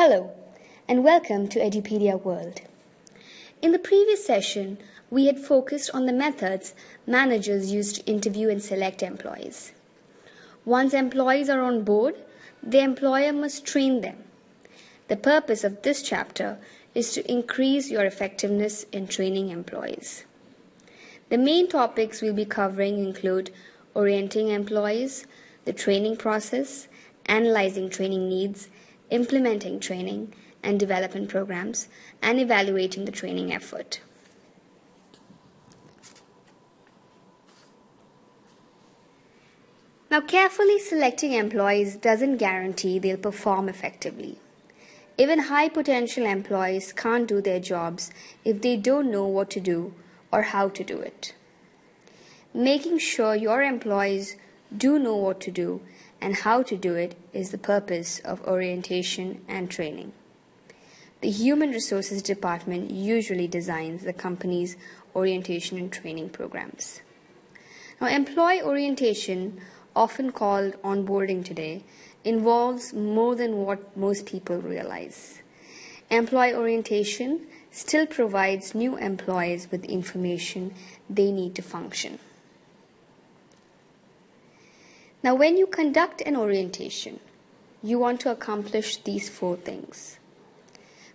Hello, and welcome to Edupedia World. In the previous session, we had focused on the methods managers use to interview and select employees. Once employees are on board, the employer must train them. The purpose of this chapter is to increase your effectiveness in training employees. The main topics we'll be covering include orienting employees, the training process, analyzing training needs, implementing training and development programs, and evaluating the training effort. Now, carefully selecting employees doesn't guarantee they'll perform effectively. Even high potential employees can't do their jobs if they don't know what to do or how to do it. Making sure your employees do know what to do and how to do it is the purpose of orientation and training. The Human Resources Department usually designs the company's orientation and training programs. Now, employee orientation, often called onboarding today, involves more than what most people realize. Employee orientation still provides new employees with the information they need to function. Now, when you conduct an orientation, you want to accomplish these 4 things.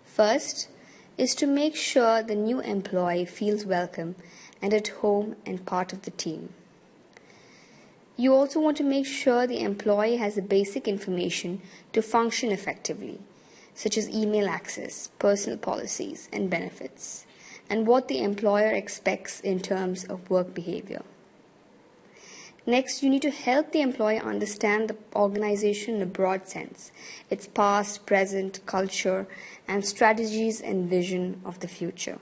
First is to make sure the new employee feels welcome and at home and part of the team. You also want to make sure the employee has the basic information to function effectively, such as email access, personal policies and benefits, and what the employer expects in terms of work behavior. Next, you need to help the employee understand the organization in a broad sense, its past, present, culture, and strategies and vision of the future.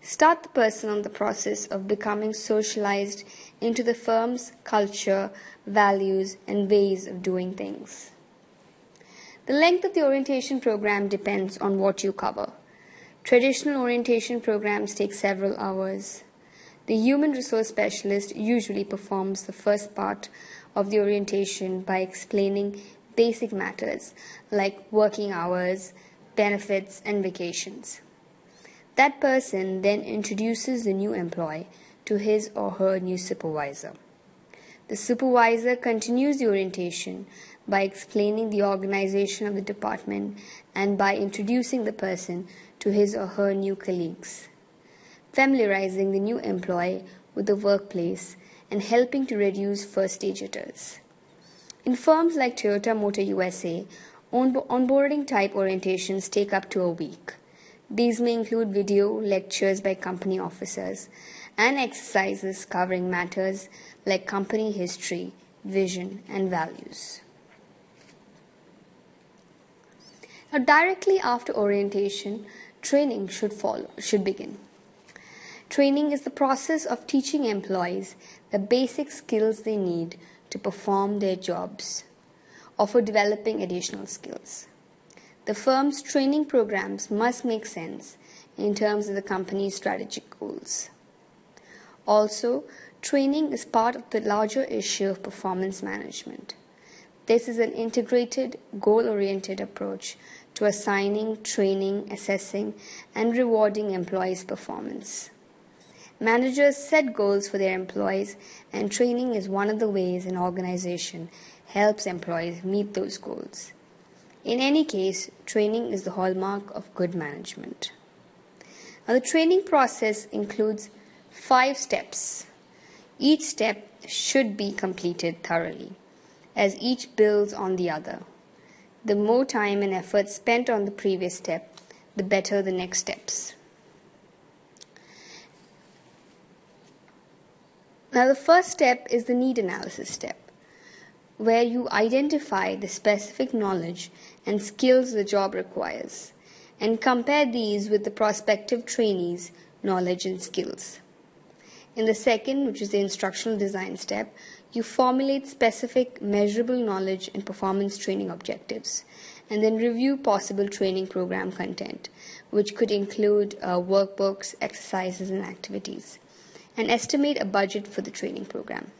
Start the person on the process of becoming socialized into the firm's culture, values, and ways of doing things. The length of the orientation program depends on what you cover. Traditional orientation programs take several hours. The human resource specialist usually performs the first part of the orientation by explaining basic matters like working hours, benefits, and vacations. That person then introduces the new employee to his or her new supervisor. The supervisor continues the orientation by explaining the organization of the department and by introducing the person to his or her new colleagues, familiarizing the new employee with the workplace and helping to reduce first-stage jitters. In firms like Toyota Motor USA, onboarding type orientations take up to a week. These may include video lectures by company officers and exercises covering matters like company history, vision, and values. Now, directly after orientation, training should begin. Training is the process of teaching employees the basic skills they need to perform their jobs or for developing additional skills. The firm's training programs must make sense in terms of the company's strategic goals. Also, training is part of the larger issue of performance management. This is an integrated, goal-oriented approach to assigning, training, assessing, and rewarding employees' performance. Managers set goals for their employees, and training is one of the ways an organization helps employees meet those goals. In any case, training is the hallmark of good management. Now, the training process includes 5 steps. Each step should be completed thoroughly, as each builds on the other. The more time and effort spent on the previous step, the better the next steps. Now, the first step is the need analysis step, where you identify the specific knowledge and skills the job requires and compare these with the prospective trainees' knowledge and skills. In the second, which is the instructional design step, you formulate specific measurable knowledge and performance training objectives and then review possible training program content, which could include workbooks, exercises, and activities, and estimate a budget for the training program.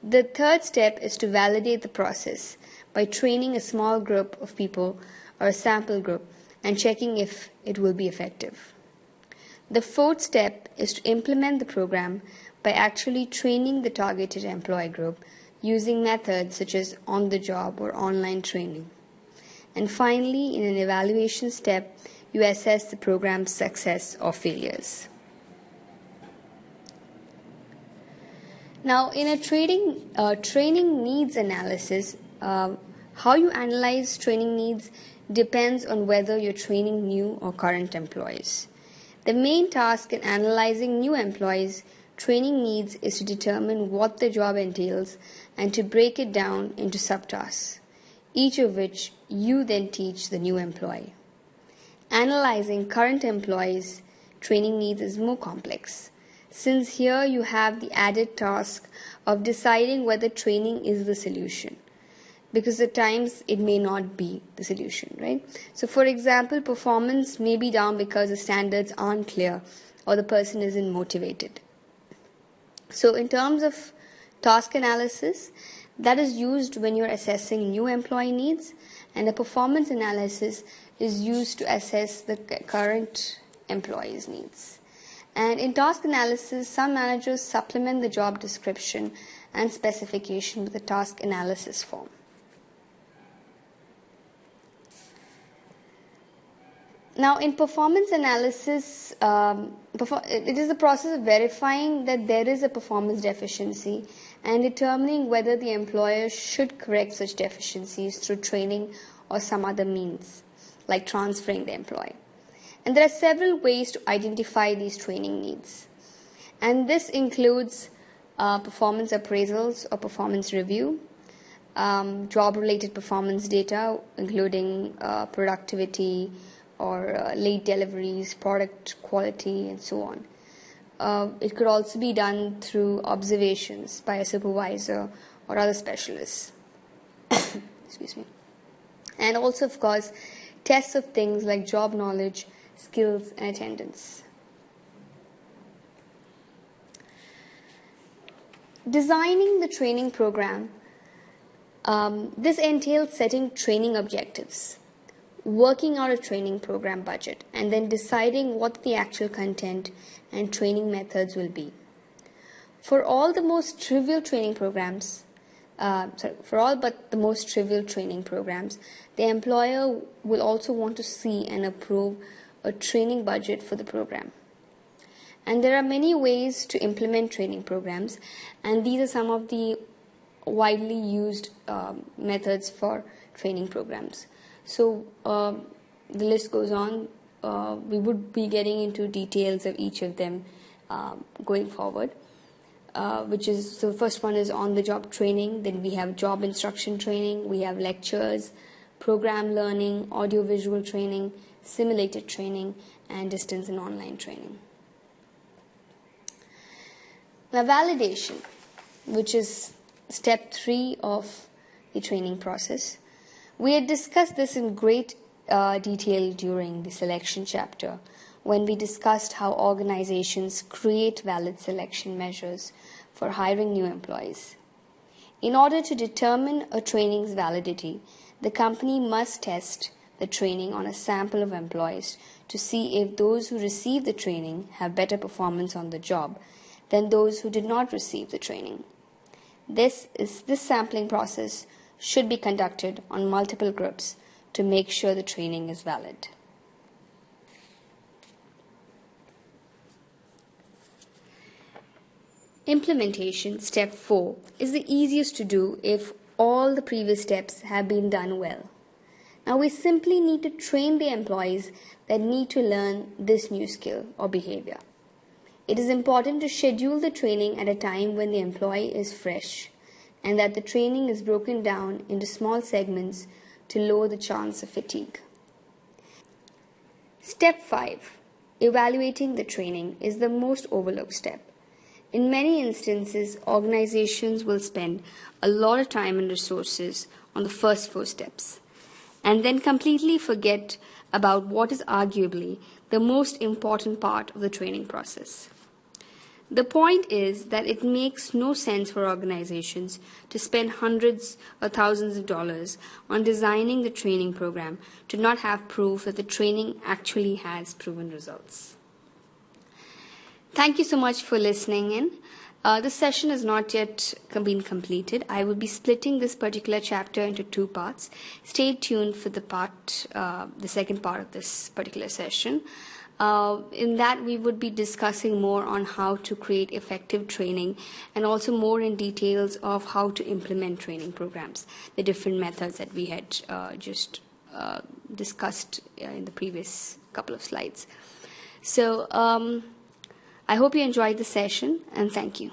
The third step is to validate the process by training a small group of people or a sample group and checking if it will be effective. The fourth step is to implement the program by actually training the targeted employee group using methods such as on-the-job or online training. And finally, in an evaluation step, you assess the program's success or failures. Now, in a training needs analysis, how you analyze training needs depends on whether you're training new or current employees. The main task in analyzing new employees' training needs is to determine what the job entails and to break it down into subtasks, each of which you then teach the new employee. Analyzing current employees' training needs is more complex, since here you have the added task of deciding whether training is the solution, because at times it may not be the solution, right? So for example, performance may be down because the standards aren't clear or the person isn't motivated. So in terms of task analysis, that is used when you're assessing new employee needs, and the performance analysis is used to assess the current employee's needs. And in task analysis, some managers supplement the job description and specification with a task analysis form. Now, in performance analysis, it is the process of verifying that there is a performance deficiency and determining whether the employer should correct such deficiencies through training or some other means, like transferring the employee. And there are several ways to identify these training needs. And this includes performance appraisals or performance review, job-related performance data, including productivity or late deliveries, product quality, and so on. It could also be done through observations by a supervisor or other specialists. Excuse me. And also, of course, tests of things like job knowledge, skills, and attendance. Designing the training program, this entails setting training objectives, working out a training program budget, and then deciding what the actual content and training methods will be. For all the most trivial training programs, for all but the most trivial training programs, the employer will also want to see and approve a training budget for the program. And there are many ways to implement training programs, and these are some of the widely used methods for training programs. So the list goes on. We would be getting into details of each of them going forward, so the first one is on-the-job training. Then we have job instruction training. We have lectures, program learning, audio-visual training, simulated training, and distance and online training. Now, validation, which is step 3 of the training process. We had discussed this in great detail during the selection chapter when we discussed how organizations create valid selection measures for hiring new employees. In order to determine a training's validity, the company must test the training on a sample of employees to see if those who receive the training have better performance on the job than those who did not receive the training. This sampling process should be conducted on multiple groups to make sure the training is valid. Implementation, step 4, is the easiest to do if all the previous steps have been done well. Now we simply need to train the employees that need to learn this new skill or behavior. It is important to schedule the training at a time when the employee is fresh, and that the training is broken down into small segments to lower the chance of fatigue. Step 5, evaluating the training, is the most overlooked step. In many instances, organizations will spend a lot of time and resources on the first 4 steps, and then completely forget about what is arguably the most important part of the training process. The point is that it makes no sense for organizations to spend hundreds or thousands of dollars on designing the training program to not have proof that the training actually has proven results. Thank you so much for listening in. This session has not yet been completed. I will be splitting this particular chapter into 2 parts. Stay tuned for the second part of this particular session. In that, we would be discussing more on how to create effective training and also more in details of how to implement training programs, the different methods that we had just discussed in the previous couple of slides. So, I hope you enjoyed the session, and thank you.